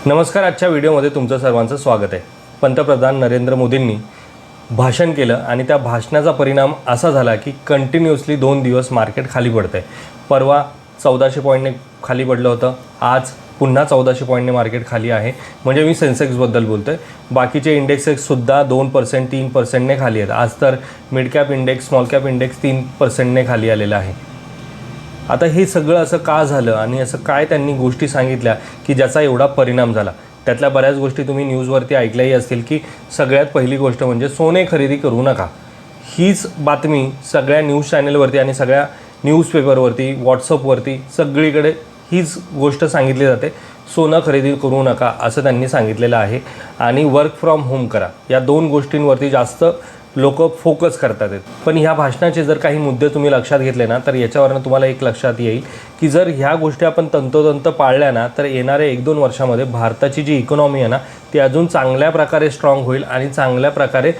नमस्कार. आजच्या व्हिडिओमध्ये तुमचं सर्वांचं स्वागत आहे. पंतप्रधान नरेंद्र मोदींनी भाषण केलं आणि त्या भाषणाचा परिणाम असा झाला की कंटिन्युअसली 2 दिवस मार्केट खाली पडतंय. परवा 1400 पॉईंटने खाली पडलं होतं, आज पुन्हा 1400 पॉईंटने मार्केट खाली आहे. म्हणजे मी सेन्सेक्सबद्दल बोलतो आहे. बाकीचे इंडेक्सेससुद्धा 2% 3%ने खाली आहेत. आज तर mid cap index, small cap index 3%ने खाली आलेलं आहे. आता हे सगळं असं का झालं आणि असं काय त्यांनी गोष्टी सांगितल्या की ज्याचा एवढा परिणाम झाला? त्यातल्या बऱ्याच गोष्टी तुम्ही न्यूजवरती ऐकल्याही असतील की सगळ्यात पहिली गोष्ट म्हणजे सोने खरेदी करू नका. हीच बातमी सगळ्या न्यूज चॅनलवरती आणि सगळ्या न्यूजपेपरवरती, व्हॉट्सअपवरती सगळीकडे हीच गोष्ट सांगितली जाते, सोनं खरेदी करू नका असं त्यांनी सांगितलेलं आहे. आणि वर्क फ्रॉम होम करा, या 2 गोष्टींवरती जास्त लोक फोकस करतात आहेत. पण ह्या भाषणाचे जर काही मुद्दे तुम्ही लक्षात घेतले ना तर याच्यावरनं तुम्हाला एक लक्षात येईल की जर ह्या गोष्टी आपण तंतोतंत पाळल्या ना तर येणाऱ्या 1-2 वर्षामध्ये भारताची जी इकॉनॉमी आहे ना ती अजून चांगल्या प्रकारे स्ट्रॉंग होईल आणि चांगल्या प्रकारे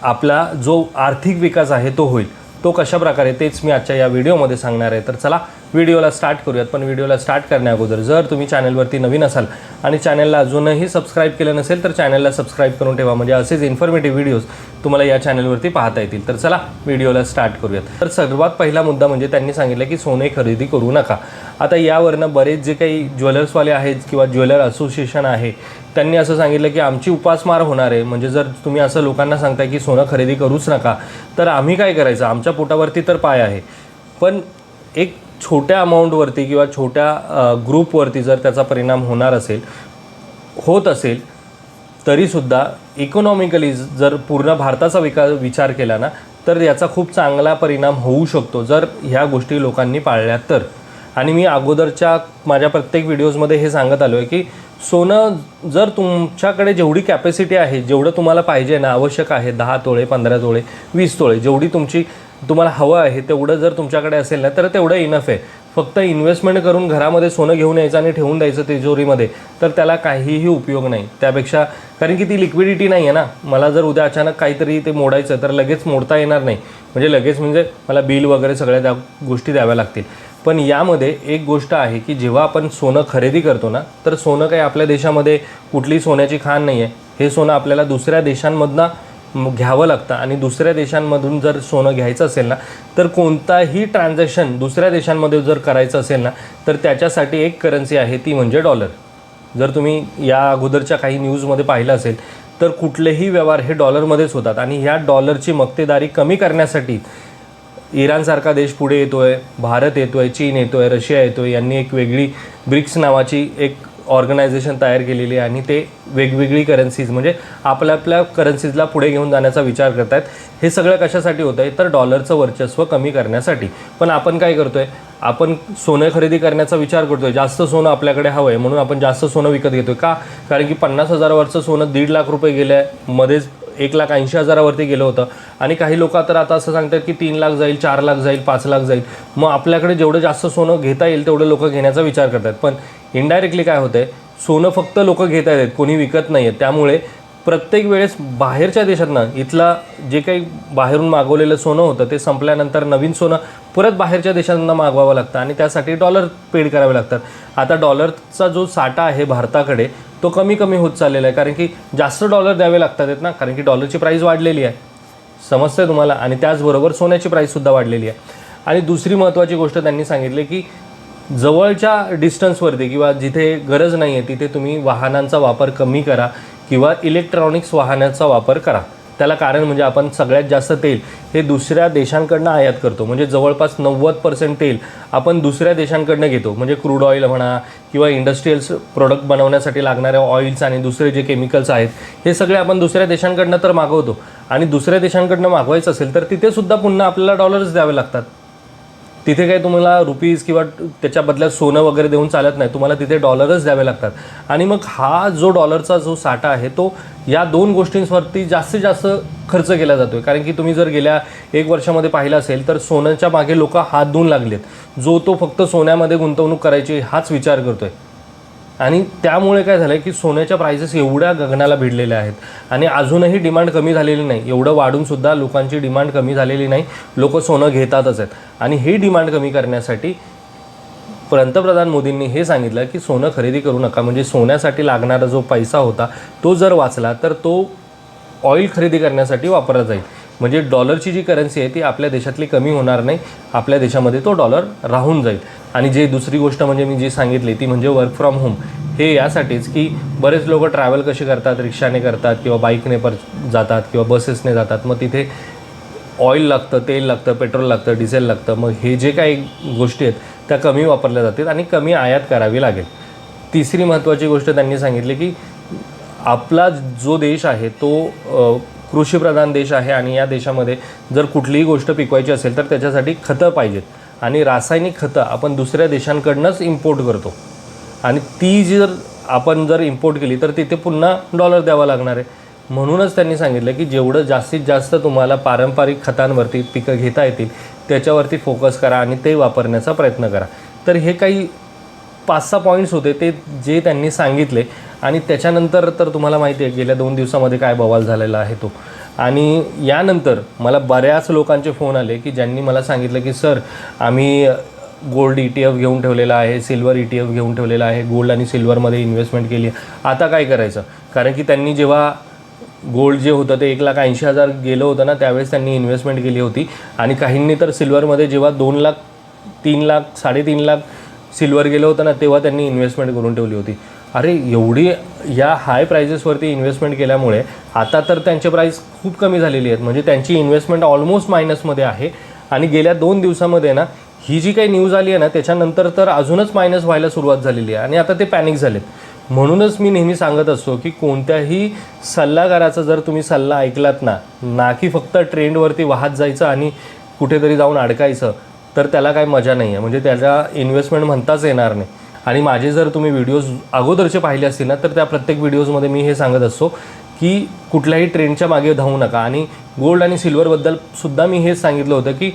आपला जो आर्थिक विकास आहे तो होईल. तो कशा प्रकारे तेच मी आजच्या या व्हिडिओमध्ये सांगणार आहे. तर चला व्हिडिओला स्टार्ट करूयात. पण व्हिडिओला स्टार्ट करण्याअगोदर जर तुम्ही चॅनलवरती नवीन असाल आणि चॅनलला अजूनही सबस्क्राईब केलं नसेल तर चॅनलला सबस्क्राईब करून ठेवा, म्हणजे असेच इन्फॉर्मेटिव्ह व्हिडिओज तुम्हाला या चॅनलवरती पाहता येतील. तर चला व्हिडिओला स्टार्ट करूयात. तर सर्वात पहिला मुद्दा म्हणजे त्यांनी सांगितलं की सोने खरेदी करू नका. आता यावरनं बरेच जे काही ज्वेलर्सवाले आहेत किंवा ज्वेलर असोसिएशन आहे त्यांनी असं सांगितलं की आमची उपासमार होणार आहे. म्हणजे जर तुम्ही असं लोकांना सांगताय की सोनं खरेदी करूच नका तर आम्ही काय करायचं? आमच्या पोटावरती तर पाय आहे. पण एक छोट्या अमाऊंटवरती किंवा छोट्या ग्रुपवरती जर त्याचा परिणाम होत असेल तरीसुद्धा इकॉनॉमिकली जर पूर्ण भारताचा विचार केला ना तर याचा खूप चांगला परिणाम होऊ शकतो जर ह्या गोष्टी लोकांनी पाळल्या तर. आणि मी अगोदरच्या माझ्या प्रत्येक व्हिडिओजमध्ये हे सांगत आलो आहे की सोनं जर तुमच्याकडे जेवढी कॅपॅसिटी आहे, जेवढं तुम्हाला पाहिजे ना, आवश्यक आहे 10 तोळे 15 तोळे 20 तोळे जेवढी तुम्हाला हवं आहे तेवढं जर तुमच्याकडे असेल ना तर तेवढं इनफ आहे. फक्त इन्व्हेस्टमेंट करून घरामध्ये सोनं घेऊन यायचं आणि ठेवून द्यायचं तिजोरीमध्ये तर त्याला काहीही उपयोग नाही. त्यापेक्षा कारण की ती लिक्विडिटी नाही आहे ना. मला जर उद्या अचानक काहीतरी ते मोडायचं तर लगेच मोडता येणार नाही. म्हणजे लगेच म्हणजे मला बिल वगैरे सगळ्या त्या गोष्टी द्याव्या लागतील. पण यामध्ये एक गोष्ट आहे की जेव्हा आपण सोनं खरेदी करतो ना तर सोनं काही आपल्या देशामध्ये कुठली सोन्याची खाण नाही आहे. हे सोनं आपल्याला दुसऱ्या देशांमधनं घ्यावं लागतं आणि दुसऱ्या देशांमधून जर सोनं घ्यायचं असेल ना तर कोणताही ट्रान्झॅक्शन दुसऱ्या देशांमध्ये जर करायचं असेल ना तर त्याच्यासाठी एक करन्सी आहे, ती म्हणजे डॉलर. जर तुम्ही या अगोदरच्या काही न्यूजमध्ये पाहिलं असेल तर कुठलेही व्यवहार हे डॉलरमध्येच होतात. आणि ह्या डॉलरची मक्तेदारी कमी करण्यासाठी इराणसारखा देश पुढे येतो आहे, भारत येतो आहे, चीन येतो आहे, रशिया येतो आहे. यांनी एक वेगळी ब्रिक्स नावाची एक ऑर्गनायझेशन तयार केलेली आहे आणि ते वेगवेगळी करन्सीज म्हणजे आपल्या करन्सीजला पुढे घेऊन जाण्याचा विचार करत आहेत. हे सगळं कशासाठी होतं आहे तर डॉलरचं वर्चस्व कमी करण्यासाठी. पण आपण काय करतो आहे? आपण सोनं खरेदी करण्याचा विचार करतो आहे. जास्त सोनं आपल्याकडे हवं आहे म्हणून आपण जास्त सोनं विकत घेतो आहे. का? कारण की 50,000वरचं सोनं 1.5 लाख रुपये गेलं आहे, मध्येच 1,80,000वरती गेलं होतं. आणि काही लोक तर आता असं सांगतात की 3 लाख जाईल, 4 लाख जाईल, 5 लाख जाईल. मग आपल्याकडे जेवढं जास्त सोनं घेता येईल तेवढं लोक घेण्याचा विचार करतात. पण इनडायरेक्टली काय होतं आहे, सोनं फक्त लोक घेत आहेत, कोणी विकत नाही आहे. त्यामुळे प्रत्येक वेळेस बाहेरच्या देशातनं इथला जे काही बाहेरून मागवलेलं सोनं होतं ते संपल्यानंतर नवीन सोनं परत बाहेरच्या देशांना मागवावं लागतं आणि त्यासाठी डॉलर पेड करावे लागतात. आता डॉलरचा जो साठा आहे भारताकडे तो कमी होत चाललेला आहे कारण की जास्त डॉलर द्यावे लागतात आहेत ना, कारण की डॉलरची प्राईस वाढलेली आहे. समजतंय तुम्हाला? आणि त्याचबरोबर सोन्याची प्राईससुद्धा वाढलेली आहे. आणि दुसरी महत्त्वाची गोष्ट त्यांनी सांगितली की जवळच्या डिस्टन्सवरती किंवा जिथे गरज नाही आहे तिथे तुम्ही वाहनांचा वापर कमी करा किंवा इलेक्ट्रॉनिक्स वाहनाचा वापर करा. त्याला कारण म्हणजे आपण सगळ्यात जास्त तेल हे दुसऱ्या देशांकडनं आयात करतो. म्हणजे जवळपास 90% तेल आपण दुसऱ्या देशांकडनं घेतो. म्हणजे क्रूड ऑइल म्हणा किंवा इंडस्ट्रीयल प्रोडक्ट बनवण्यासाठी लागणारे ऑइल्स आणि दुसरे जे केमिकल्स आहेत हे सगळे आपण दुसऱ्या देशांकडनं तर मागवतो. आणि दुसऱ्या देशांकडनं मागवायचं असेल तर तिथेसुद्धा पुन्हा आपल्याला डॉलर्स द्यावे लागतात. तिथे काही तुम्हाला रुपीज किंवा त्याच्या बदल्यात सोनं वगैरे देऊन चालत नाही, तुम्हाला तिथे डॉलरच द्यावे लागतात. आणि मग हा जो डॉलरचा जो साठा आहे तो या 2 गोष्टींवरती जास्तीत जास्त खर्च केला जातो आहे. कारण की तुम्ही जर गेल्या 1 वर्षामध्ये पाहिलं असेल तर सोन्याच्या मागे लोक हात धुवून लागलेत. जो तो फक्त सोन्यामध्ये गुंतवणूक करायची हाच विचार करतो आहे. आणि त्यामुळे काय झालं की सोन्याच्या प्राइसेस एवढ्या गगनाला भिडलेल्या आहेत आणि अजूनही डिमांड कमी झालेली नाही. एवढं वाढूनसुद्धा लोकांची डिमांड कमी झालेली नाही. लोक सोनं घेतातच आहेत. आणि ही डिमांड कमी करण्यासाठी पंतप्रधान मोदींनी हे सांगितलं की सोनं खरेदी करू नका, म्हणजे सोन्यासाठी लागणारा जो पैसा होता तो जर वाचला तर तो ऑइल खरेदी करण्यासाठी वापरला जाईल. म्हणजे डॉलरची जी करन्सी आहे ती आपल्या देशातली कमी होणार नाही, आपल्या देशामध्ये तो डॉलर राहून जाईल. आणि जे दुसरी गोष्ट म्हणजे मी जी सांगितली ती म्हणजे वर्क फ्रॉम होम. हे यासाठीच की बरेच लोक ट्रॅव्हल कसे करतात, रिक्षाने करतात किंवा बाईकने जातात किंवा बसेसने जातात. मग तिथे ऑइल लागतं, तेल लागतं, पेट्रोल लागतं, डिझेल लागतं. मग हे जे काही गोष्टी आहेत त्या कमी वापरल्या जातील आणि कमी आयात करावी लागेल. तिसरी महत्त्वाची गोष्ट त्यांनी सांगितली की आपला जो देश आहे तो कृषीप्रधान देश आहे आणि या देशामध्ये जर कुठलीही गोष्ट पिकवायची असेल तर त्याच्यासाठी खतं पाहिजेत. आणि रासायनिक खतं आपण दुसऱ्या देशांकडूनच इम्पोर्ट करतो आणि ती जर इम्पोर्ट केली तर तिथे पुन्हा डॉलर द्यावा लागणार आहे. म्हणूनच त्यांनी सांगितलं की जेवढं जास्तीत जास्त तुम्हाला पारंपरिक खतांवरती पिकं घेता येतील त्याच्यावरती फोकस करा आणि ते वापरण्याचा प्रयत्न करा. तर हे काही 5-6 पॉईंट्स होते ते जे त्यांनी सांगितले. आणि त्याच्यानंतर तर तुम्हाला माहिती आहे गेल्या 2 दिवसामध्ये काय बवाल झालेला आहे तो. आणि यानंतर मला बऱ्याच लोकांचे फोन आले की ज्यांनी मला सांगितलं की सर आम्ही गोल्ड ETF घेऊन ठेवलेला आहे, सिल्वर ETF घेऊन ठेवलेला आहे, गोल्ड आणि सिल्वरमध्ये इन्व्हेस्टमेंट केली आहे, आता काय करायचं. कारण की त्यांनी जेव्हा गोल्ड जे होतं ते 1,80,000 गेलं होतं ना त्यावेळेस त्यांनी इन्व्हेस्टमेंट केली होती. आणि काहींनी तर सिल्वरमध्ये जेव्हा 2 लाख 3 लाख 3.5 लाख सिल्वर गेलं होतं ना तेव्हा त्यांनी इन्व्हेस्टमेंट करून ठेवली होती. अरे एवढी या हाय प्राइजेसवरती इन्व्हेस्टमेंट केल्यामुळे आता तर त्यांचे प्राईस खूप कमी झालेली आहेत. म्हणजे त्यांची इन्व्हेस्टमेंट ऑलमोस्ट मायनसमध्ये आहे. आणि गेल्या 2 दिवसामध्ये ना ही जी काही न्यूज आली आहे ना त्याच्यानंतर तर अजूनच मायनस व्हायला सुरुवात झालेली आहे आणि आता ते पॅनिक झालेत. म्हणूनच मी नेहमी सांगत असतो की कोणत्याही सल्लागाराचा जर तुम्ही सल्ला ऐकलात ना की फक्त ट्रेंडवरती वाहत जायचं आणि कुठेतरी जाऊन अडकायचं तर त्याला काही मजा नाही आहे. म्हणजे त्याचा इन्व्हेस्टमेंट म्हणताच येणार नाही. आणि माझे जर तुम्ही व्हिडिओज अगोदरचे पाहिले असतील ना तर त्या प्रत्येक व्हिडिओजमध्ये मी हे सांगत असतो की कुठल्याही ट्रेंडच्या मागे धावू नका. आणि गोल्ड आणि सिल्वरबद्दल सुद्धा मी हेच सांगितलं होतं की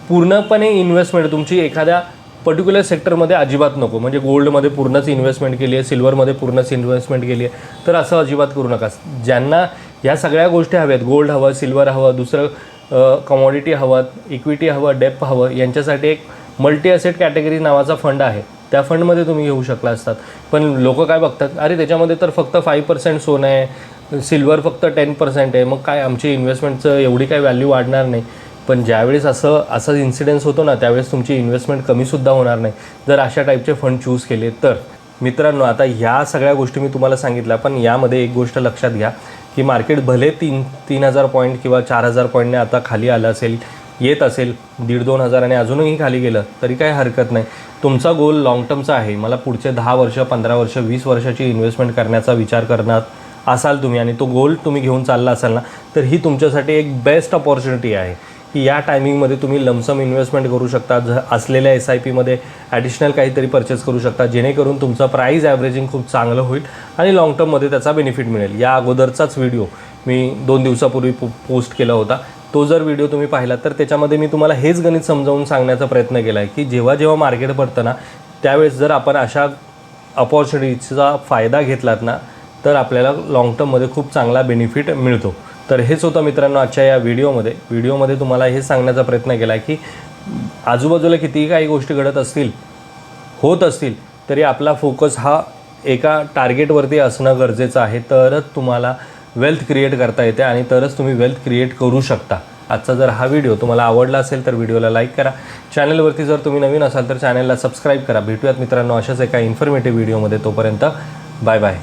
पूर्णपणे इन्व्हेस्टमेंट तुमची एखाद्या पर्टिक्युलर सेक्टरमध्ये अजिबात नको. म्हणजे गोल्डमध्ये पूर्णच इन्व्हेस्टमेंट केली आहे, सिल्वरमध्ये पूर्णच इन्व्हेस्टमेंट केली आहे तर असं अजिबात करू नका. ज्यांना ह्या सगळ्या गोष्टी हव्यात, गोल्ड हवं, सिल्वर हवं, दुसरं कमॉडिटी हवं, इक्विटी हवं, डेप हवं, यांच्यासाठी एक मल्टी ॲसेट कॅटेगरी नावाचा फंड आहे. त्या फंडमध्ये तुम्ही घेऊ शकला असतात. पण लोक काय बघतात, अरे त्याच्यामध्ये तर फक्त 5% सोनं आहे, सिल्वर फक्त 10% आहे, मग काय आमची इन्व्हेस्टमेंटचं एवढी काही व्हॅल्यू वाढणार नाही. पण ज्यावेळेस असं इन्सिडेन्स होतो ना त्यावेळेस तुमची इन्व्हेस्टमेंट कमीसुद्धा होणार नाही जर अशा टाईपचे फंड चूज केले तर. मित्रांनो आता ह्या सगळ्या गोष्टी मी तुम्हाला सांगितल्या पण यामध्ये एक गोष्ट लक्षात घ्या की मार्केट भले 3,000 पॉईंट किंवा 4,000 पॉईंटने आता खाली आलं असेल, येत असेल 1,500-2,000 हजार आणि अजूनही खाली गेलं तरी काही हरकत नाही. तुमचा गोल लाँग टर्मचा आहे. मला पुढचे 10 वर्ष, 15 वर्ष, 20 वर्षाची इन्व्हेस्टमेंट करण्याचा विचार करणार असाल तुम्ही आणि तो गोल तुम्ही घेऊन चालला असाल ना तर ही तुमच्यासाठी एक बेस्ट अपॉर्च्युनिटी आहे की या टायमिंगमध्ये तुम्ही लमसम इन्व्हेस्टमेंट करू शकता. असलेल्या SIPमध्ये ॲडिशनल काहीतरी परचेस करू शकता जेणेकरून तुमचं प्राईस ॲव्हरेजिंग खूप चांगलं होईल आणि लाँग टर्ममध्ये त्याचा बेनिफिट मिळेल. या अगोदरचाच व्हिडिओ मी 2 दिवसापूर्वी पोस्ट केला होता. तो जर व्हिडिओ तुम्ही पाहिला तर त्याच्यामध्ये मी तुम्हाला हेच गणित समजावून सांगण्याचा प्रयत्न केला आहे की जेव्हा मार्केट पडतं ना त्यावेळेस जर आपण अशा अपॉर्च्युनिटीचा फायदा घेतलात ना तर आपल्याला लाँग टर्ममध्ये खूप चांगला बेनिफिट मिळतो. तर हेच होतं मित्रांनो आजच्या या व्हिडिओमध्ये तुम्हाला हे सांगण्याचा प्रयत्न केला आहे की आजूबाजूला कितीही काही गोष्टी घडत होत असतील तरी आपला फोकस हा एका टार्गेटवरती असणं गरजेचं आहे. तरच तुम्हाला वेल्थ क्रिएट करता येते आणि तरच तुम्ही वेल्थ क्रिएट करू शकता. आजचा जर हा व्हिडिओ तुम्हाला आवडला असेल तर व्हिडिओला लाईक करा. चॅनलवरती जर तुम्ही नवीन असाल तर चॅनलला सबस्क्राईब करा. भेटूयात मित्रांनो अशाच एका इन्फॉर्मेटिव्ह व्हिडिओमध्ये. तोपर्यंत बाय बाय.